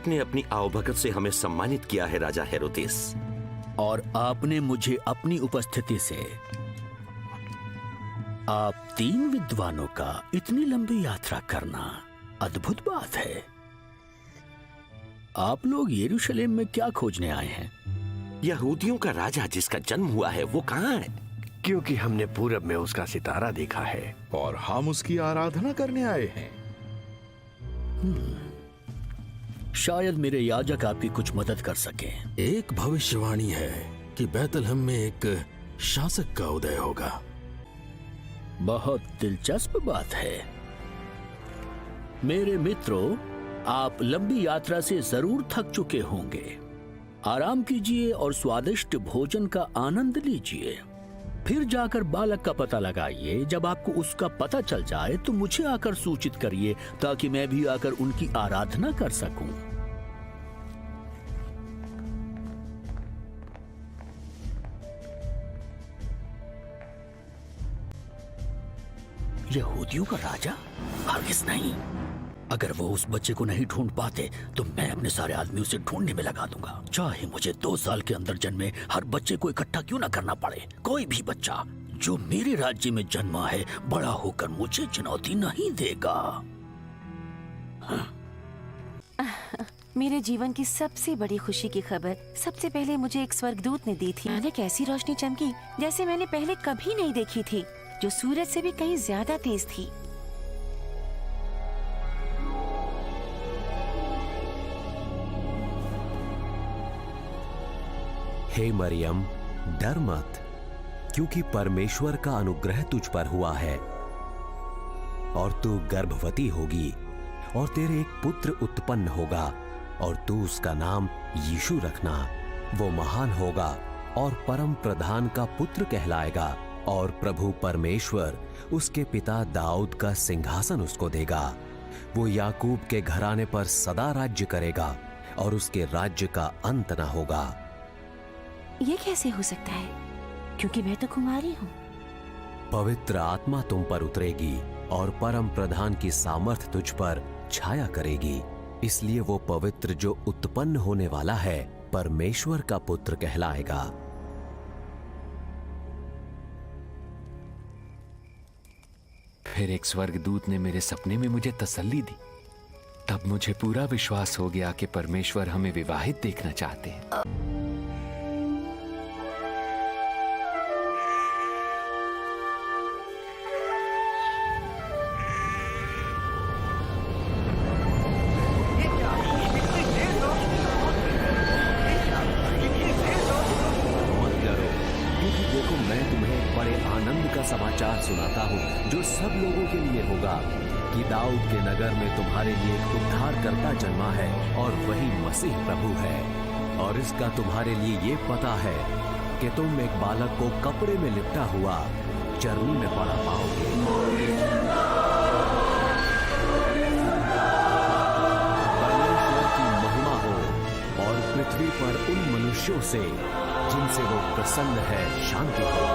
आपने अपनी आवभगत से हमें सम्मानित किया है राजा हेरोदेस। और आपने मुझे अपनी उपस्थिति से आप 3 विद्वानों का इतनी लंबी यात्रा करना अद्भुत बात है। आप लोग यरूशलेम में क्या खोजने आए हैं? यहूदियों का राजा जिसका जन्म हुआ है वो कहाँ है? क्योंकि हमने पूरब में उसका सितारा देखा है और हम उसकी आराधना करने आए हैं। शायद मेरे याजक आपकी कुछ मदद कर सकें। एक भविष्यवाणी है कि बैतलहम में एक शासक का उदय होगा। बहुत दिलचस्प बात है। मेरे मित्रों, आप लंबी यात्रा से जरूर थक चुके होंगे। आराम कीजिए और स्वादिष्ट भोजन का आनंद लीजिए। फिर जाकर बालक का पता लगाइए। जब आपको उसका पता चल जाए तो मुझे आकर सूचित करिए ताकि मैं भी आकर उनकी आराधना कर सकूं। यहूदियों का राजा? हरगिज़ नहीं। अगर वो उस बच्चे को नहीं ढूंढ पाते तो मैं अपने सारे आदमी उसे ढूंढने में लगा दूंगा, चाहे मुझे 2 साल के अंदर जन्मे हर बच्चे को इकट्ठा क्यों ना करना पड़े। कोई भी बच्चा जो मेरे राज्य में जन्मा है बड़ा होकर मुझे चुनौती नहीं देगा। मेरे जीवन की सबसे बड़ी खुशी की खबर सबसे पहले मुझे एक स्वर्गदूत ने दी थी। अचानक ऐसी रोशनी चमकी जैसे मैंने पहले कभी नहीं देखी थी, जो सूरज से भी कहीं ज्यादा तेज थी। हे मरियम, डर मत, क्योंकि परमेश्वर का अनुग्रह तुझ पर हुआ है और तू गर्भवती होगी और तेरे एक पुत्र उत्पन्न होगा और तू उसका नाम यीशु रखना। वो महान होगा और परम प्रधान का पुत्र कहलाएगा और प्रभु परमेश्वर उसके पिता दाऊद का सिंहासन उसको देगा। वो याकूब के घराने पर सदा राज्य करेगा और उसके राज्य का अंत न होगा। ये कैसे हो सकता है, क्योंकि मैं तो कुमारी हूँ। पवित्र आत्मा तुम पर उतरेगी और परम प्रधान की सामर्थ तुझ पर छाया करेगी, इसलिए वो पवित्र जो उत्पन्न होने वाला है परमेश्वर का पुत्र कहलाएगा। फिर एक स्वर्गदूत ने मेरे सपने में मुझे तसल्ली दी। तब मुझे पूरा विश्वास हो गया कि परमेश्वर हमें विवाहित देखना चाहते हैं। समाचार सुनाता हूँ जो सब लोगों के लिए होगा कि दाऊद के नगर में तुम्हारे लिए एक उद्धारकर्ता जन्मा है और वही मसीह प्रभु है। और इसका तुम्हारे लिए ये पता है कि तुम एक बालक को कपड़े में लिपटा हुआ चरनी में पड़ा पाओगे। परमेश्वर की महिमा हो और पृथ्वी पर उन मनुष्यों से जिनसे वो प्रसन्न है शांति हो।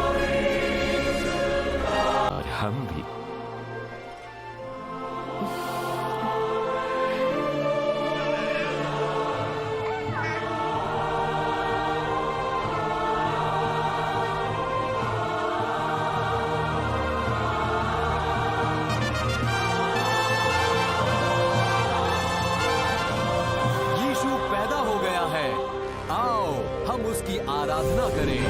हम भी। यीशु पैदा हो गया है, आओ हम उसकी आराधना करें।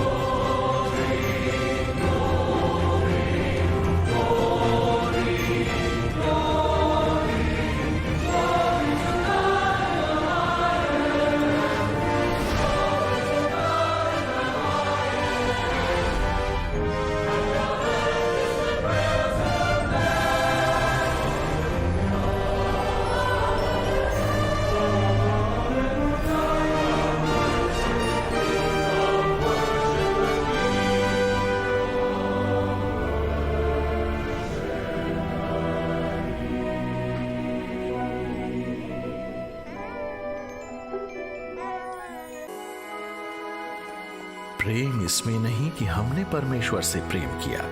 प्रेम इसमें नहीं कि हमने परमेश्वर से प्रेम किया,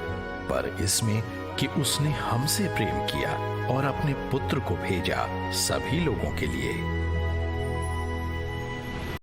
पर इसमें कि उसने हमसे प्रेम किया और अपने पुत्र को भेजा सभी लोगों के लिए।